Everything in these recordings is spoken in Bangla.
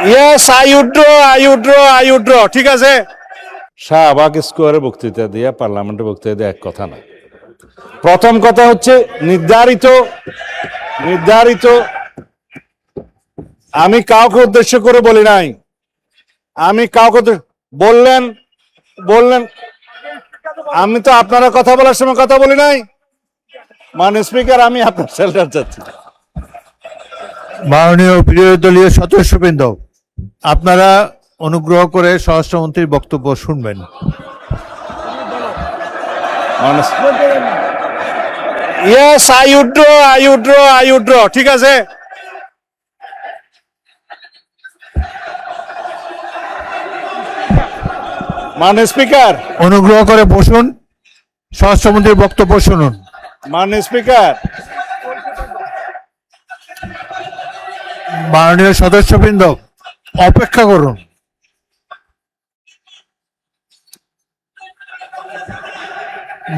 ইয়েস, আই উড্র ঠিক আছে। শাহবাগ স্কোয়ারে বক্তৃতা দিয়ে পার্লামেন্টে বক্তৃতা দিয়ে এক কথা না। প্রথম কথা হচ্ছে নির্ধারিত আমি কাউকে উদ্দেশ্য করে বলি নাই। আমি কাউকে বললেন আমি তো আপনারা কথা বলার সময় কথা বলি নাই। মাননীয় স্পিকার, আমি আপনার শেল্টার চাচ্ছি। মাননীয় বিরোধী দলীয় সদস্যবৃন্দ, আপনারা অনুগ্রহ করে স্বরাষ্ট্রমন্ত্রীর বক্তব্য শুনবেন। ইয়েস, আই উড্র ঠিক আছে। মাননীয় স্পিকার, অনুগ্রহ করে বসুন, স্বরাষ্ট্রমন্ত্রীর বক্তব্য শুনুন। মাননীয় স্পিকার, মাননীয় সদস্যবৃন্দ, অপেক্ষা করুন।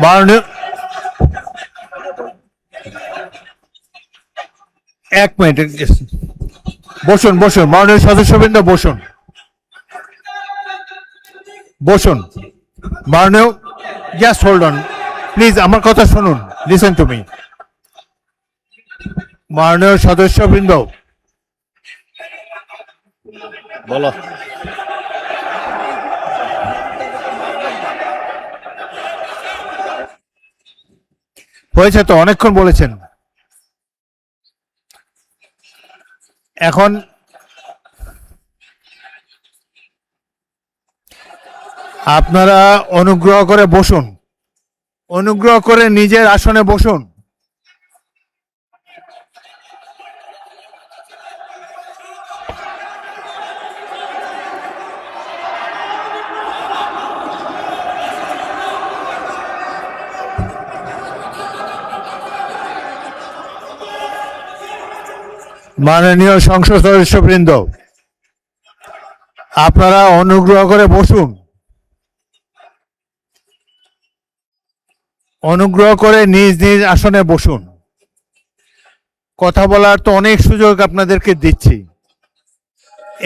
মাননীয়, এক মিনিট, বসুন। মাননীয় সদস্যবৃন্দ বসুন। মাননীয়, জাস্ট হোল্ড অন প্লিজ, আমার কথা শুনুন, লিসেন টু মি। মাননীয় সদস্যবৃন্দ, বলো। হয়েছে তো, অনেকক্ষণ বলেছেন। এখন আপনারা অনুগ্রহ করে বসুন, অনুগ্রহ করে নিজের আসনে বসুন। মাননীয় সংসদ সদস্যবৃন্দ, আপনারা অনুগ্রহ করে বসুন। অনুগ্রহ করে নিজ নিজ আসনে বসুন। কথা বলার তো অনেক সুযোগ আপনাদেরকে দিচ্ছি,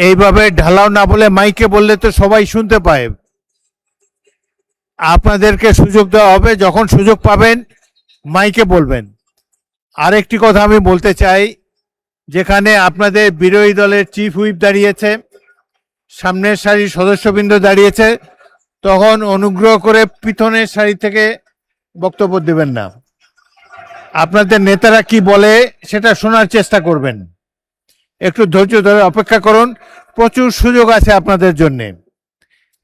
এইভাবে ঢালাও না বলে মাইকে বললে তো সবাই শুনতে পায়। আপনাদেরকে সুযোগ দেওয়া হবে, যখন সুযোগ পাবেন মাইকে বলবেন। আরেকটি কথা আমি বলতে চাই, যেখানে আপনাদের বিরোধী দলের চিফ হুইপ দাঁড়িয়েছে, সামনের সারির সদস্যবৃন্দ দাঁড়িয়েছে, তখন অনুগ্রহ করে পিছনের সারি থেকে বক্তব্য দেবেন না। আপনাদের নেতারা কি বলে সেটা শোনার চেষ্টা করবেন। একটু ধৈর্য ধরে অপেক্ষা করুন, প্রচুর সুযোগ আছে আপনাদের জন্য।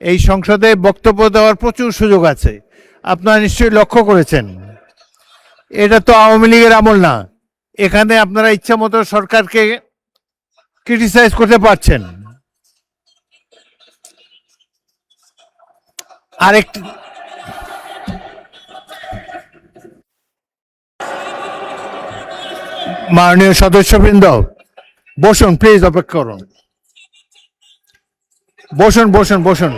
এই সংসদে বক্তব্য দেওয়ার প্রচুর সুযোগ আছে, আপনারা নিশ্চয়ই লক্ষ্য করেছেন। এটা তো আওয়ামী লীগের আমল না, এখানে আপনারা ইচ্ছা মতো সরকারকে ক্রিটিসাইজ করতে পারছেন। আরেকটি, মাননীয় সদস্যবৃন্দ বসুন, প্লিজ অপেক্ষা করুন। বসুন।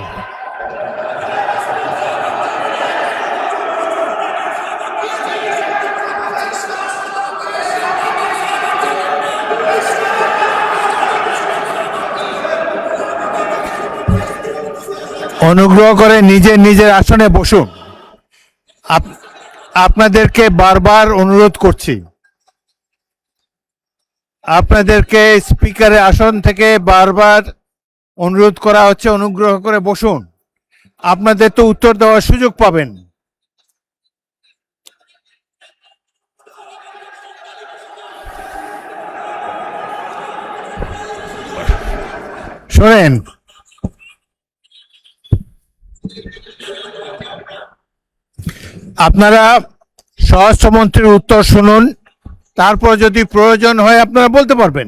অনুগ্রহ করে নিজের আসনে বসুন। আপনাদেরকে বারবার অনুরোধ করছি, আপনাদেরকে স্পিকারের আসন থেকে বারবার অনুরোধ করা হচ্ছে, অনুগ্রহ করে বসুন। আপনাদের তো উত্তর দেওয়ার সুযোগ পাবেন। শোনেন, আপনারা স্বরাষ্ট্রমন্ত্রীর উত্তর শুনুন, তারপর যদি প্রয়োজন হয় আপনারা বলতে পারবেন।